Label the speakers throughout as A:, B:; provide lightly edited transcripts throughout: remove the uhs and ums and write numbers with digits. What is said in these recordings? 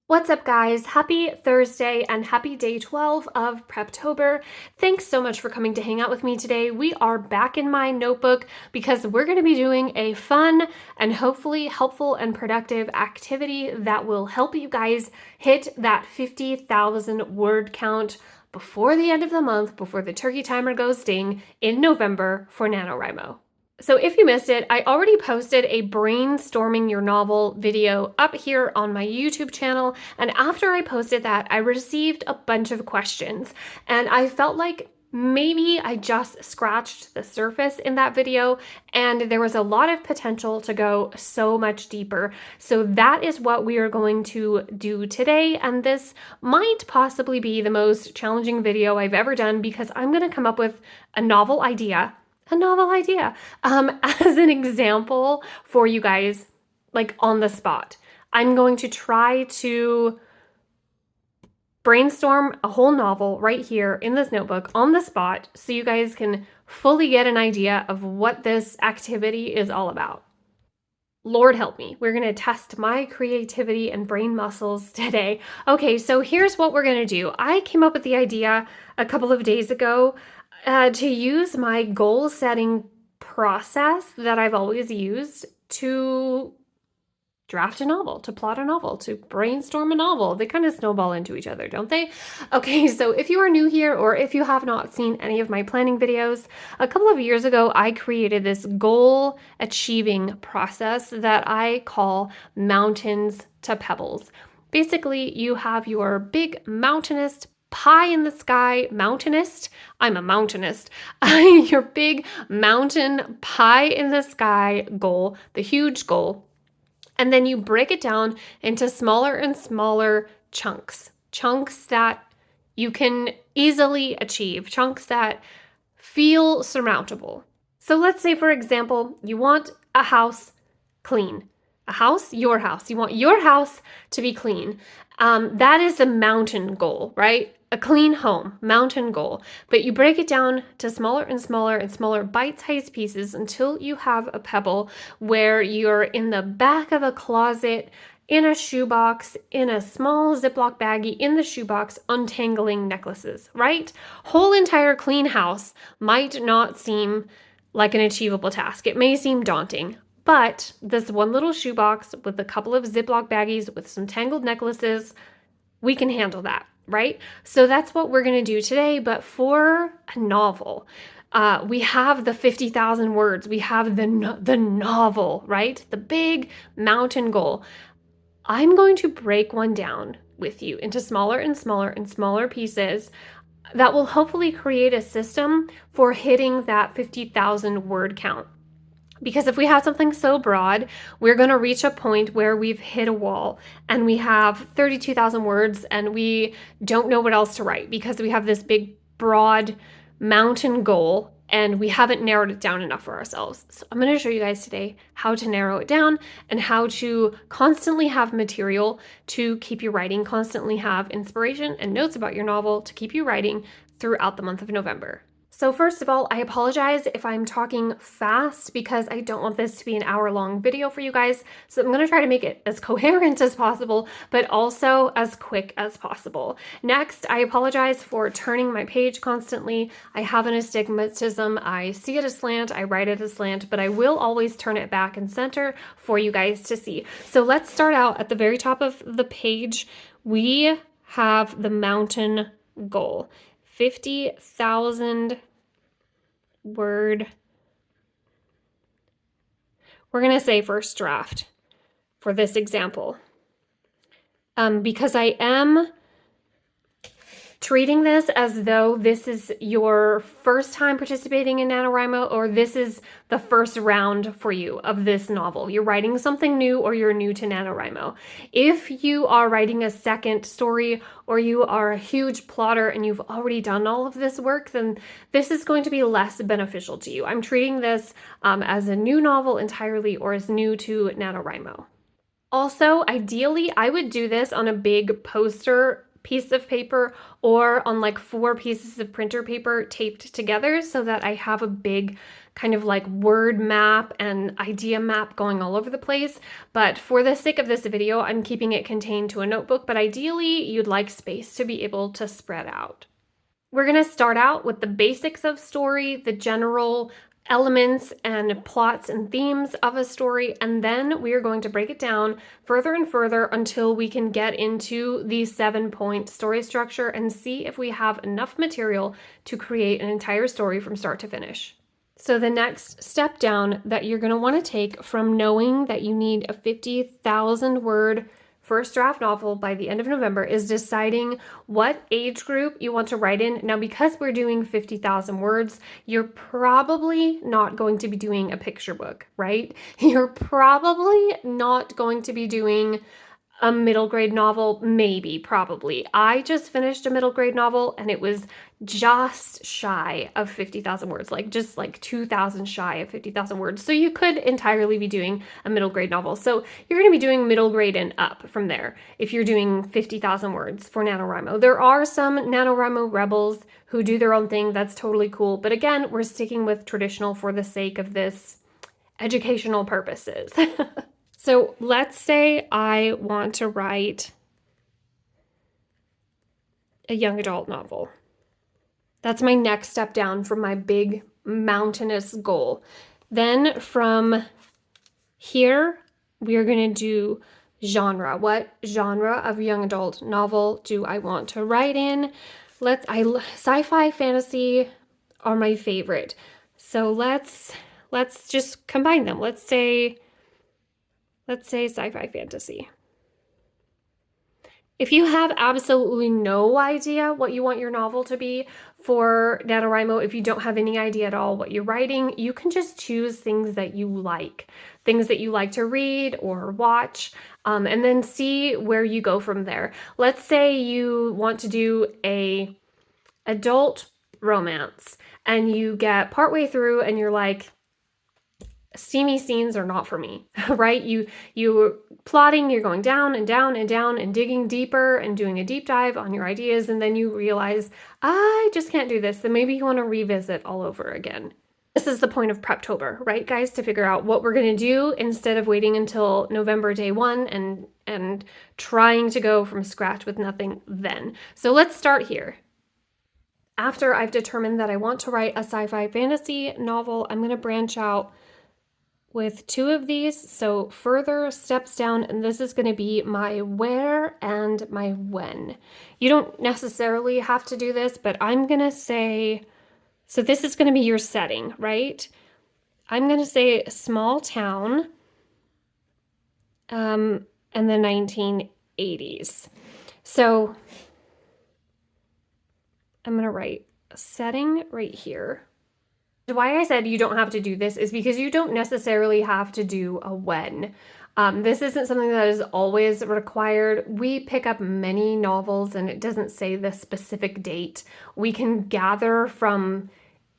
A: What's up, guys? Happy Thursday and happy day 12 of Preptober. Thanks so much for coming to hang out with me today. We are back in my notebook because we're going to be doing a fun and hopefully helpful and productive activity that will help you guys hit that 50,000 word count before the end of the month, before the turkey timer goes ding in November for NaNoWRIMO. So if you missed it, I already posted a brainstorming your novel video up here on my YouTube channel. And after I posted that, I received a bunch of questions. And I felt like maybe I just scratched the surface in that video, and there was a lot of potential to go so much deeper. So that is what we are going to do today. And this might possibly be the most challenging video I've ever done because I'm going to come up with a novel idea as an example for you guys, like on the spot. I'm going to try to brainstorm a whole novel right here in this notebook on the spot so you guys can fully get an idea of what this activity is all about. Lord help me, we're going to test my creativity and brain muscles today. Okay, so here's what we're going to do. I came up with the idea a couple of days ago to use my goal setting process that I've always used to draft a novel, to plot a novel, to brainstorm a novel. They kind of snowball into each other, don't they? Okay, so if you are new here or if you have not seen any of my planning videos, a couple of years ago, I created this goal achieving process that I call mountains to pebbles. Basically, you have your big mountainous pie in the sky mountainist. I'm a mountainist. Your big mountain pie in the sky goal, the huge goal. And then you break it down into smaller and smaller chunks that you can easily achieve, chunks that feel surmountable. So let's say, for example, you want a house clean. A house, your house. You want your house to be clean. That is a mountain goal, right? A clean home, mountain goal. But you break it down to smaller and smaller and smaller bite-sized pieces until you have a pebble where you're in the back of a closet, in a shoebox, in a small Ziploc baggie, in the shoebox, untangling necklaces, right? Whole entire clean house might not seem like an achievable task. It may seem daunting. But this one little shoebox with a couple of Ziploc baggies with some tangled necklaces, we can handle that, right? So that's what we're going to do today. But for a novel, we have the 50,000 words. We have the novel, right? The big mountain goal. I'm going to break one down with you into smaller and smaller and smaller pieces that will hopefully create a system for hitting that 50,000 word count. Because if we have something so broad, we're going to reach a point where we've hit a wall and we have 32,000 words and we don't know what else to write because we have this big, broad mountain goal and we haven't narrowed it down enough for ourselves. So I'm going to show you guys today how to narrow it down and how to constantly have material to keep you writing, constantly have inspiration and notes about your novel to keep you writing throughout the month of November. So first of all, I apologize if I'm talking fast because I don't want this to be an hour-long video for you guys. So I'm going to try to make it as coherent as possible, but also as quick as possible. Next, I apologize for turning my page constantly. I have an astigmatism. I see it aslant, I write it aslant, but I will always turn it back and center for you guys to see. So let's start out at the very top of the page. We have the mountain goal. 50,000 word. We're going to say first draft for this example. Because I am treating this as though this is your first time participating in NaNoWRIMO or this is the first round for you of this novel. You're writing something new or you're new to NaNoWRIMO. If you are writing a second story or you are a huge plotter and you've already done all of this work, then this is going to be less beneficial to you. I'm treating this as a new novel entirely or as new to NaNoWRIMO. Also, ideally, I would do this on a big poster piece of paper or on like 4 pieces of printer paper taped together so that I have a big kind of like word map and idea map going all over the place. But for the sake of this video, I'm keeping it contained to a notebook, but ideally you'd like space to be able to spread out. We're going to start out with the basics of story, the general elements and plots and themes of a story, and then we are going to break it down further and further until we can get into the 7-point story structure and see if we have enough material to create an entire story from start to finish. So the next step down that you're going to want to take from knowing that you need a 50,000 word first draft novel by the end of November is deciding what age group you want to write in. Now, because we're doing 50,000 words, you're probably not going to be doing a picture book, right? You're probably not going to be doing a middle grade novel, maybe, probably. I just finished a middle grade novel and it was just shy of 50,000 words, like just like 2,000 shy of 50,000 words. So you could entirely be doing a middle grade novel. So you're going to be doing middle grade and up from there if you're doing 50,000 words for NaNoWRIMO. There are some NaNoWRIMO rebels who do their own thing. That's totally cool. But again, we're sticking with traditional for the sake of this educational purposes. So let's say I want to write a young adult novel. That's my next step down from my big mountainous goal. Then from here, we are going to do genre. What genre of young adult novel do I want to write in? Sci-fi, fantasy are my favorite. So let's just combine them. Let's say sci-fi fantasy. If you have absolutely no idea what you want your novel to be for NaNoWRIMO, if you don't have any idea at all what you're writing, you can just choose things that you like to read or watch, and then see where you go from there. Let's say you want to do a adult romance and you get partway through and you're like, steamy scenes are not for me, right? You're plotting, you're going down and down and down and digging deeper and doing a deep dive on your ideas, and then you realize, I just can't do this. Then maybe you want to revisit all over again. This is the point of Preptober, right, guys? To figure out what we're going to do instead of waiting until November day 1 and trying to go from scratch with nothing then. So let's start here. After I've determined that I want to write a sci-fi fantasy novel, I'm going to branch out with 2 of these, so further steps down, and this is going to be my where and my when. You don't necessarily have to do this, but I'm going to say, so this is going to be your setting, right? I'm going to say small town in the 1980s. So I'm going to write a setting right here. Why I said you don't have to do this is because you don't necessarily have to do a when. This isn't something that is always required. We pick up many novels and it doesn't say the specific date. We can gather from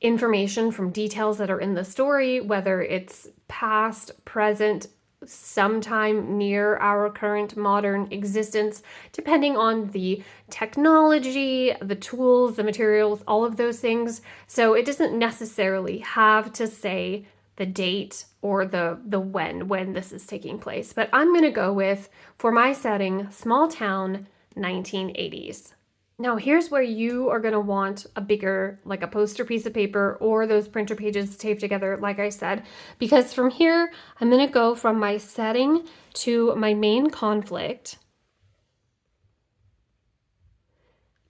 A: information, from details that are in the story, whether it's past, present, sometime near our current modern existence, depending on the technology, the tools, the materials, all of those things. So it doesn't necessarily have to say the date or the when this is taking place. But I'm going to go with, for my setting, small town, 1980s. Now here's where you are going to want a bigger, like a poster piece of paper or those printer pages taped together, like I said, because from here, I'm going to go from my setting to my main conflict.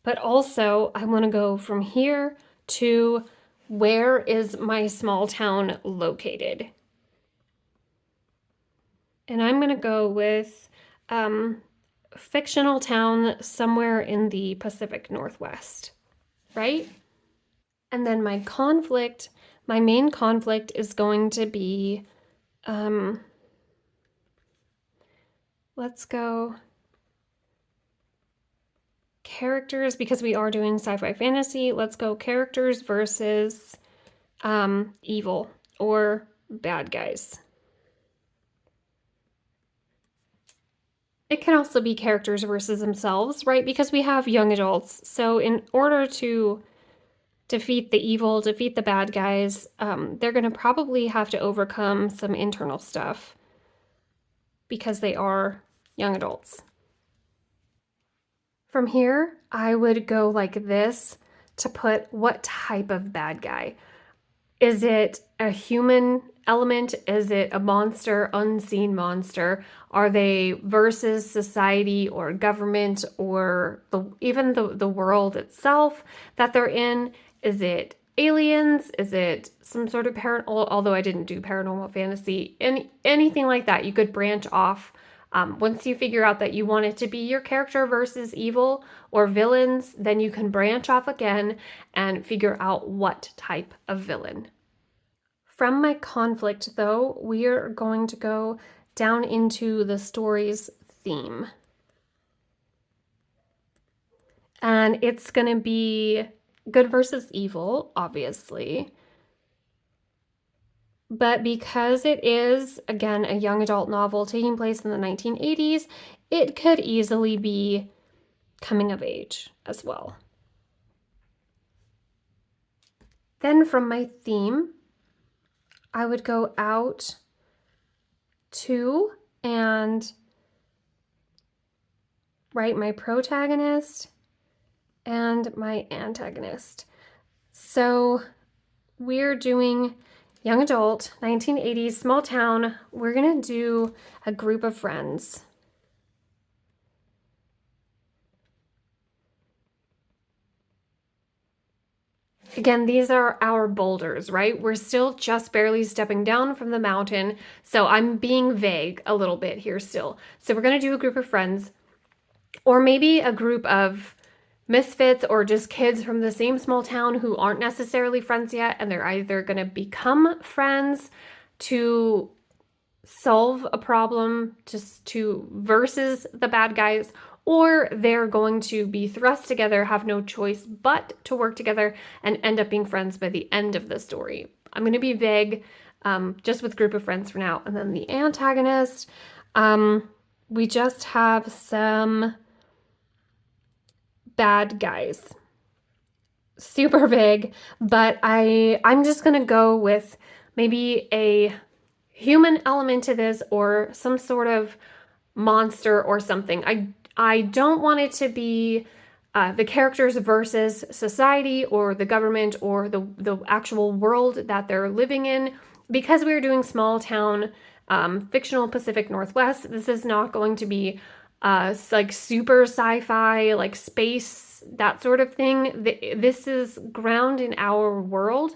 A: But also I want to go from here to where is my small town located. And I'm going to go with fictional town somewhere in the Pacific Northwest, right? And then my conflict, my main conflict is going to be, let's go characters, because we are doing sci-fi fantasy. Let's go characters versus evil or bad guys. It can also be characters versus themselves, right? Because we have young adults. So in order to defeat the evil, defeat the bad guys, they're going to probably have to overcome some internal stuff because they are young adults. From here, I would go like this to put what type of bad guy. Is it a human element? Is it a monster, unseen monster? Are they versus society or government or even the world itself that they're in? Is it aliens? Is it some sort of paranormal? Although I didn't do paranormal fantasy, anything like that, you could branch off. Once you figure out that you want it to be your character versus evil or villains, then you can branch off again and figure out what type of villain. From my conflict, though, we are going to go down into the story's theme. And it's going to be good versus evil, obviously. But because it is, again, a young adult novel taking place in the 1980s, it could easily be coming of age as well. Then from my theme, I would go out to and write my protagonist and my antagonist. So we're doing young adult, 1980s, small town. We're going to do a group of friends. Again, these are our boulders, right? We're still just barely stepping down from the mountain. So I'm being vague a little bit here still. So we're going to do a group of friends, or maybe a group of misfits or just kids from the same small town who aren't necessarily friends yet, and they're either going to become friends to solve a problem just to versus the bad guys, or they're going to be thrust together, have no choice but to work together and end up being friends by the end of the story. I'm going to be vague just with group of friends for now. And then the antagonist, we just have some bad guys. Super vague, but I'm just going to go with maybe a human element to this or some sort of monster or something. I don't want it to be the characters versus society or the government or the actual world that they're living in, because we're doing small town fictional Pacific Northwest. This is not going to be like super sci-fi, like space, that sort of thing. This is ground in our world,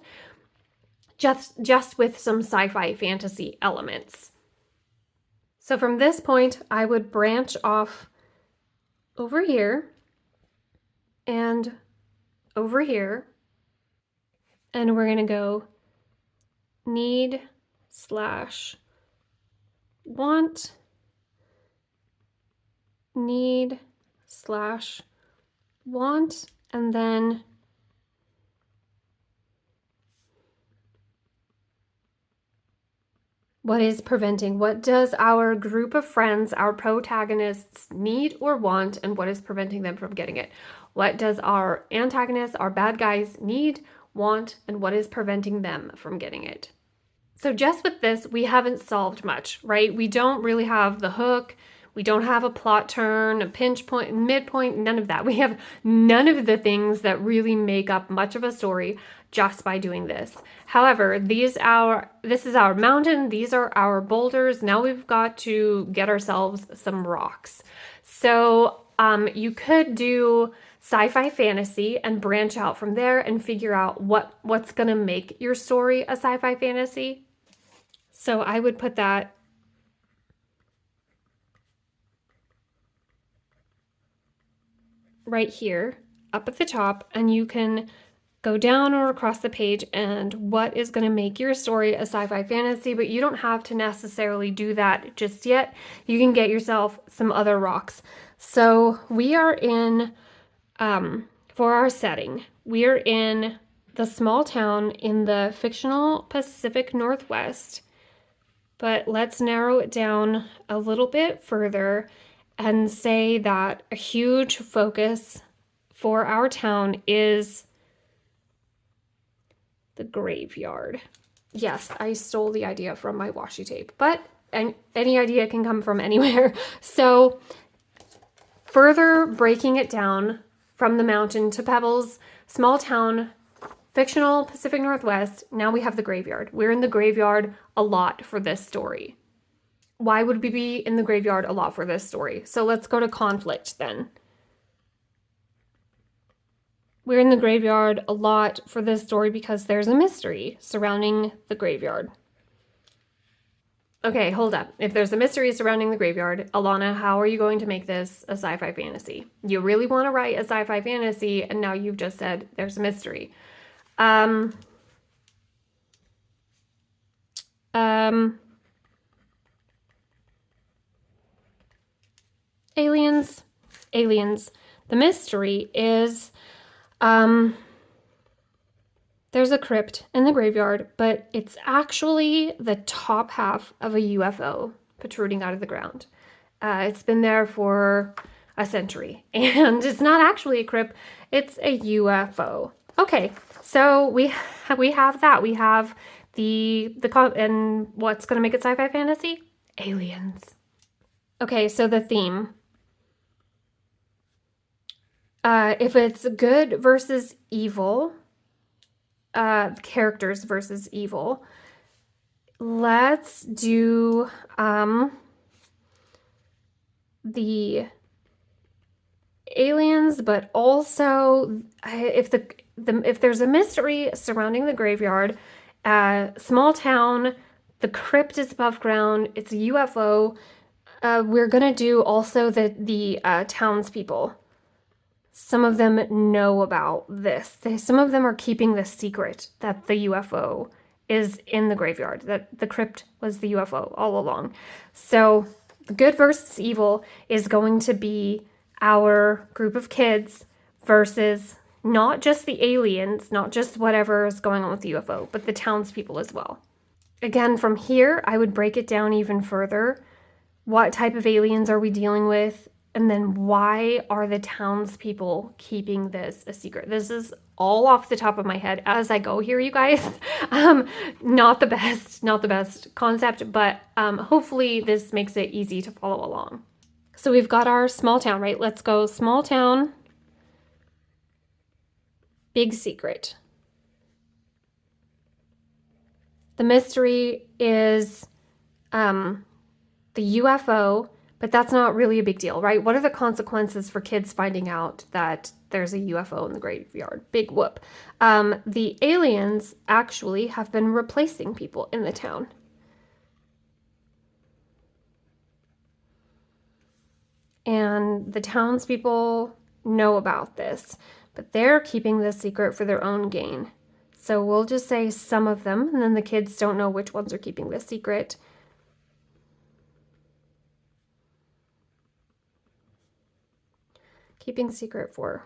A: just with some sci-fi fantasy elements. So from this point, I would branch off over here and over here, and we're going to go need slash want, need slash want, and then what is preventing? What does our group of friends, our protagonists, need or want, and what is preventing them from getting it? What does our antagonists, our bad guys, need, want, and what is preventing them from getting it? So just with this, we haven't solved much, right? We don't really have the hook. We don't have a plot turn, a pinch point, midpoint, none of that. We have none of the things that really make up much of a story just by doing this. However, this is our mountain. These are our boulders. Now we've got to get ourselves some rocks. So you could do sci-fi fantasy and branch out from there and figure out what's going to make your story a sci-fi fantasy. So I would put that right here up at the top, and you can go down or across the page and what is going to make your story a sci-fi fantasy, but you don't have to necessarily do that just yet. You can get yourself some other rocks. So we are in, for our setting, we are in the small town in the fictional Pacific Northwest, but let's narrow it down a little bit further and say that a huge focus for our town is the graveyard. Yes, I stole the idea from my washi tape, but any idea can come from anywhere. So further breaking it down from the mountain to Pebbles, small town, fictional Pacific Northwest, now we have the graveyard. We're in the graveyard a lot for this story. Why would we be in the graveyard a lot for this story? So let's go to conflict then. We're in the graveyard a lot for this story because there's a mystery surrounding the graveyard. Okay, hold up. If there's a mystery surrounding the graveyard, Alana, how are you going to make this a sci-fi fantasy? You really want to write a sci-fi fantasy, and now you've just said there's a mystery. Aliens. The mystery is, there's a crypt in the graveyard, but it's actually the top half of a UFO protruding out of the ground. It's been there for a century, and it's not actually a crypt, it's a UFO. Okay, so we have that. We have and what's going to make it sci-fi fantasy? Aliens. Okay, so the theme. If it's good versus evil, characters versus evil, let's do the aliens, but also if there's a mystery surrounding the graveyard, small town, the crypt is above ground, it's a UFO. We're gonna do also the townspeople. Some of them know about this. Some of them are keeping the secret that the UFO is in the graveyard, that the crypt was the UFO all along. So the good versus evil is going to be our group of kids versus not just the aliens, not just whatever is going on with the UFO, but the townspeople as well. Again, from here, I would break it down even further. What type of aliens are we dealing with? And then why are the townspeople keeping this a secret? This is all off the top of my head as I go here, you guys. Not the best concept, but hopefully this makes it easy to follow along. So we've got our small town, right? Let's go small town, big secret. The mystery is the UFO, but that's not really a big deal, right? What are the consequences for kids finding out that there's a UFO in the graveyard? Big whoop. The aliens actually have been replacing people in the town. And the townspeople know about this, but they're keeping this secret for their own gain. So we'll just say some of them, and then the kids don't know which ones are keeping this secret. Keeping secret for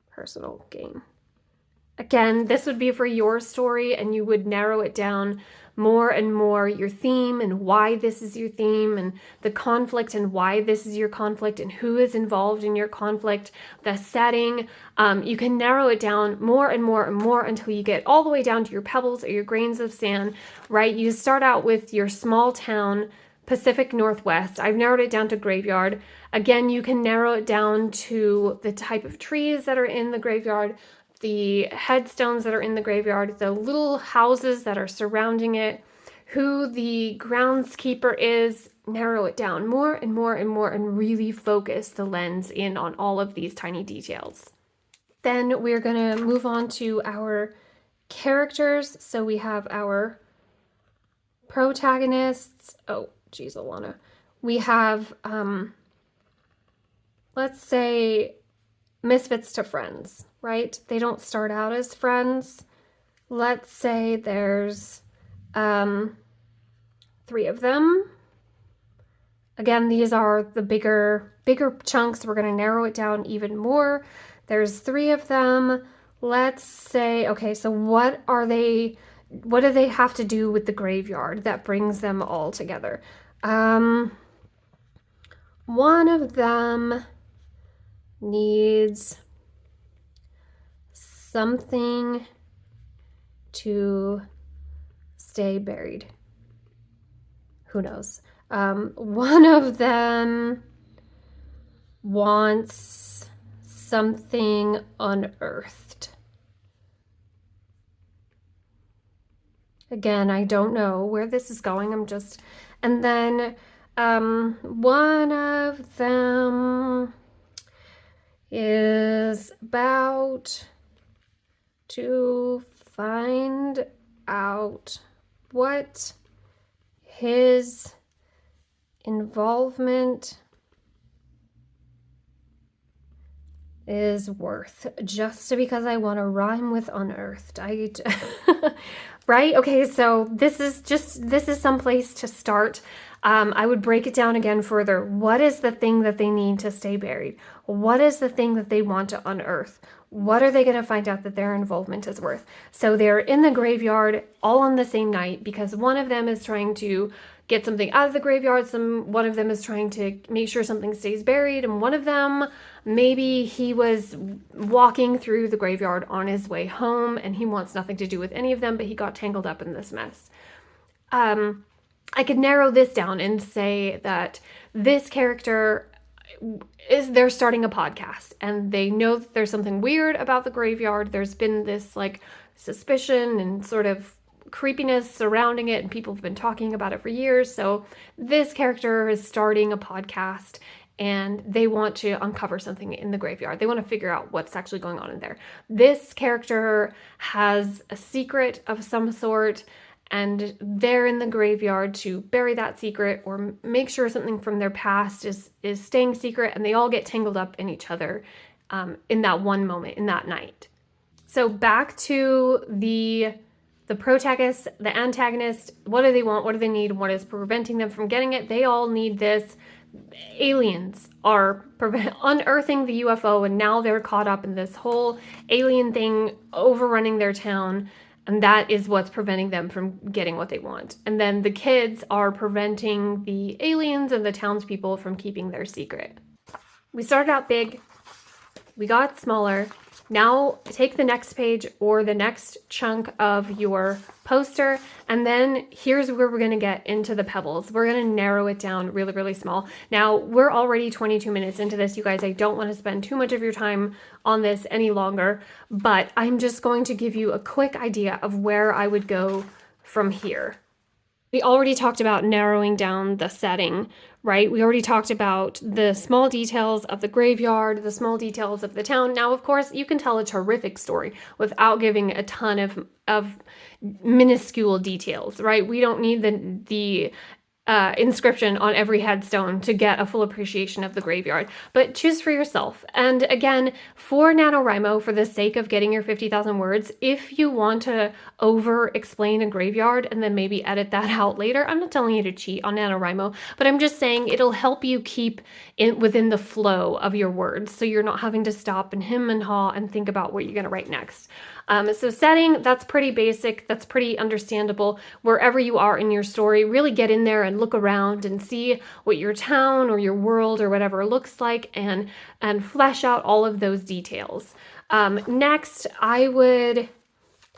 A: personal gain. Again, this would be for your story, and you would narrow it down more and more, your theme and why this is your theme, and the conflict and why this is your conflict, and who is involved in your conflict, the setting. You can narrow it down more and more and more until you get all the way down to your pebbles or your grains of sand, right? You start out with your small town, Pacific Northwest. I've narrowed it down to graveyard. Again, you can narrow it down to the type of trees that are in the graveyard, the headstones that are in the graveyard, the little houses that are surrounding it, who the groundskeeper is. Narrow it down more and more and more and really focus the lens in on all of these tiny details. Then we're going to move on to our characters. So we have our protagonists. Oh, geez, Alana. We have, let's say, misfits to friends, right? They don't start out as friends. Let's say there's 3 of them. Again, these are the bigger chunks. We're going to narrow it down even more. There's 3 of them. Let's say, okay, so what do they have to do with the graveyard that brings them all together? one of them needs something to stay buried. Who knows? One of them wants something unearthed. Again, I don't know where this is going. And then one of them is about to find out what his involvement is worth, just because I want to rhyme with unearthed. Right? Okay, so this is some place to start. I would break it down again further. What is the thing that they need to stay buried? What is the thing that they want to unearth? What are they going to find out that their involvement is worth? So they're in the graveyard all on the same night because one of them is trying to get something out of the graveyard. One of them is trying to make sure something stays buried, and one of them, maybe he was walking through the graveyard on his way home and he wants nothing to do with any of them, but he got tangled up in this mess. I could narrow this down and say that this character they're starting a podcast and they know that there's something weird about the graveyard. There's been this like suspicion and sort of creepiness surrounding it, and people have been talking about it for years. So this character is starting a podcast and they want to uncover something in the graveyard. They want to figure out what's actually going on in there. This character has a secret of some sort, and they're in the graveyard to bury that secret or make sure something from their past is staying secret, and they all get tangled up in each other in that one moment, in that night. So back to the protagonist, the antagonist. What do they want? What do they need? What is preventing them from getting it? They all need this. Aliens are unearthing the UFO, and now they're caught up in this whole alien thing overrunning their town, and that is what's preventing them from getting what they want. And then the kids are preventing the aliens and the townspeople from keeping their secret. We started out big, we got smaller. Now take the next page or the next chunk of your poster, and then here's where we're going to get into the pebbles. We're going to narrow it down really, really small. Now, we're already 22 minutes into this, you guys. I don't want to spend too much of your time on this any longer, but I'm just going to give you a quick idea of where I would go from here. We already talked about narrowing down the setting, right? We already talked about the small details of the graveyard, the small details of the town. Now, of course, you can tell a terrific story without giving a ton of minuscule details, right? We don't need the inscription on every headstone to get a full appreciation of the graveyard, but choose for yourself. And again, for NaNoWRIMO, for the sake of getting your 50,000 words, if you want to over explain a graveyard and then maybe edit that out later, I'm not telling you to cheat on NaNoWRIMO, but I'm just saying it'll help you keep it within the flow of your words, so you're not having to stop and hem and haw and think about what you're going to write next. So setting, that's pretty basic. That's pretty understandable. Wherever you are in your story, really get in there and look around and see what your town or your world or whatever looks like, and flesh out all of those details. Next, I would,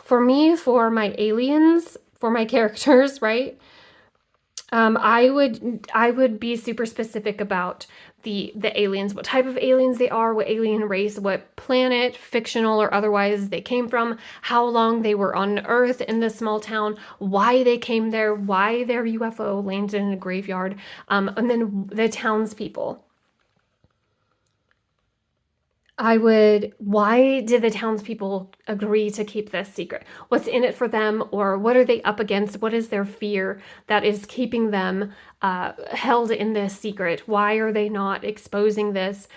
A: for my aliens, for my characters, right? I would be super specific about the aliens, what type of aliens they are, what alien race, what planet, fictional or otherwise, they came from, how long they were on Earth in this small town, why they came there, why their UFO landed in a graveyard, and then the townspeople. Why did the townspeople agree to keep this secret? What's in it for them, or what are they up against? What is their fear that is keeping them held in this secret? Why are they not exposing this?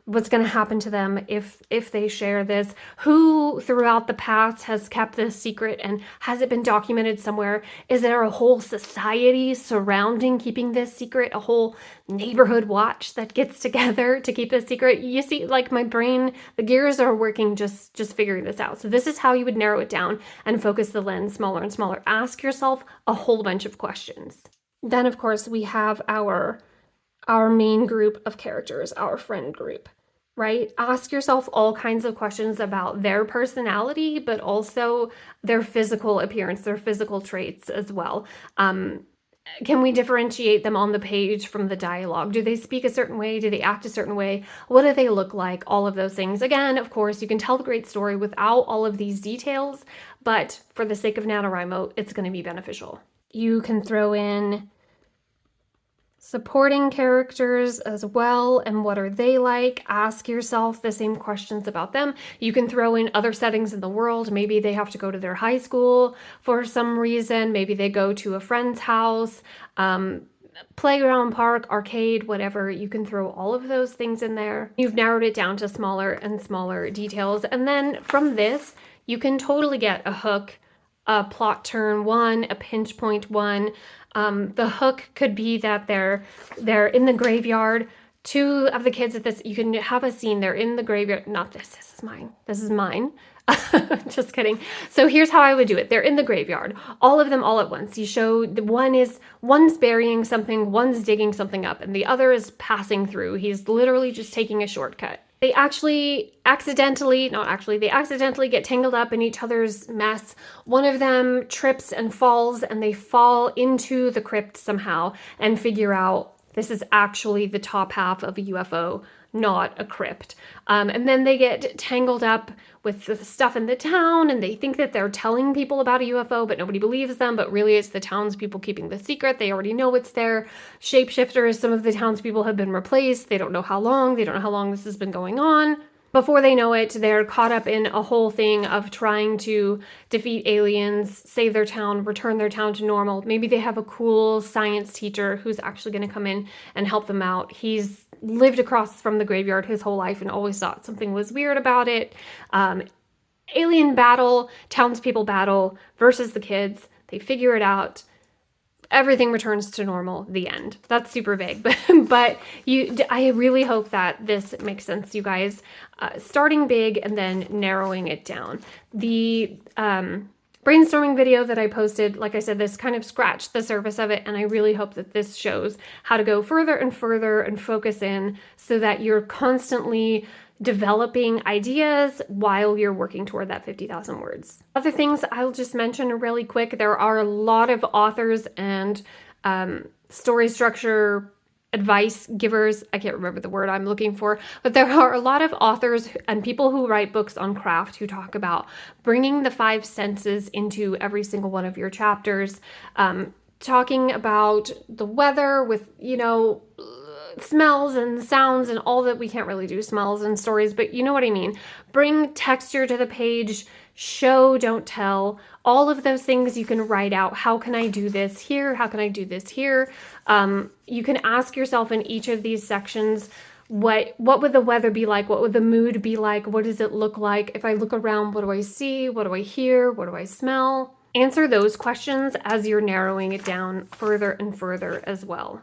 A: What's going to happen to them if they share this? Who throughout the past has kept this secret, and has it been documented somewhere? Is there a whole society surrounding keeping this secret? A whole neighborhood watch that gets together to keep this secret? You see, like, my brain, the gears are working just figuring this out. So this is how you would narrow it down and focus the lens smaller and smaller. Ask yourself a whole bunch of questions. Then, of course, we have our our main group of characters, our friend group, right? Ask yourself all kinds of questions about their personality, but also their physical appearance, their physical traits as well. Can we differentiate them on the page from the dialogue? Do they speak a certain way? Do they act a certain way? What do they look like? All of those things. Again, of course, you can tell the great story without all of these details, but for the sake of NaNoWRIMO, it's going to be beneficial. You can throw in supporting characters as well, and what are they like? Ask yourself the same questions about them. You can throw in other settings in the world. Maybe they have to go to their high school for some reason. Maybe they go to a friend's house, playground, park, arcade, whatever. You can throw all of those things in there. You've narrowed it down to smaller and smaller details. And then from this, you can totally get a hook, a plot turn one, a pinch point one. The hook could be that they're in the graveyard. Two of the kids at this, you can have a scene, they're in the graveyard. Not this, this is mine. This is mine. Just kidding. So here's how I would do it. They're in the graveyard, all of them all at once. You show one's burying something, one's digging something up, and the other is passing through. He's literally just taking a shortcut. They accidentally get tangled up in each other's mess. One of them trips and falls, and they fall into the crypt somehow and figure out this is actually the top half of a UFO, not a crypt. And then they get tangled up with the stuff in the town, and they think that they're telling people about a UFO, but nobody believes them, but really it's the townspeople keeping the secret. They already know it's there. Shapeshifters, some of the townspeople have been replaced. They don't know how long. They don't know how long this has been going on. Before they know it, they're caught up in a whole thing of trying to defeat aliens, save their town, return their town to normal. Maybe they have a cool science teacher who's actually going to come in and help them out. He's lived across from the graveyard his whole life and always thought something was weird about it. Alien battle, townspeople battle versus the kids. They figure it out. Everything returns to normal, the end. That's super vague, but I really hope that this makes sense, you guys. Starting big and then narrowing it down. The brainstorming video that I posted, like I said, this kind of scratched the surface of it, and I really hope that this shows how to go further and further and focus in so that you're constantly developing ideas while you're working toward that 50,000 words. Other things I'll just mention really quick. There are a lot of authors and story structure advice givers. I can't remember the word I'm looking for, but there are a lot of authors and people who write books on craft who talk about bringing the 5 senses into every single one of your chapters, talking about the weather with, smells and sounds and all that. We can't really do smells and stories, but you know what I mean. Bring texture to the page, show, don't tell. All of those things you can write out. How can I do this here? How can I do this here? You can ask yourself in each of these sections, what would the weather be like? What would the mood be like? What does it look like? If I look around, what do I see? What do I hear? What do I smell? Answer those questions as you're narrowing it down further and further as well.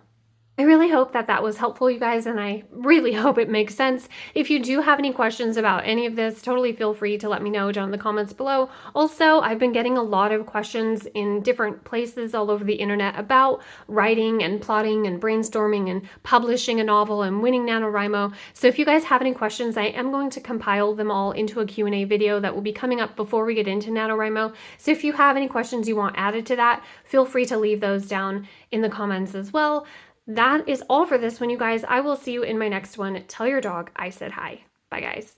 A: I really hope that that was helpful, you guys, and I really hope it makes sense. If you do have any questions about any of this, totally feel free to let me know down in the comments below. Also, I've been getting a lot of questions in different places all over the internet about writing and plotting and brainstorming and publishing a novel and winning NaNoWRIMO. So if you guys have any questions, I am going to compile them all into a Q&A video that will be coming up before we get into NaNoWRIMO. So if you have any questions you want added to that, feel free to leave those down in the comments as well. That is all for this one, you guys. I will see you in my next one. Tell your dog I said hi. Bye, guys.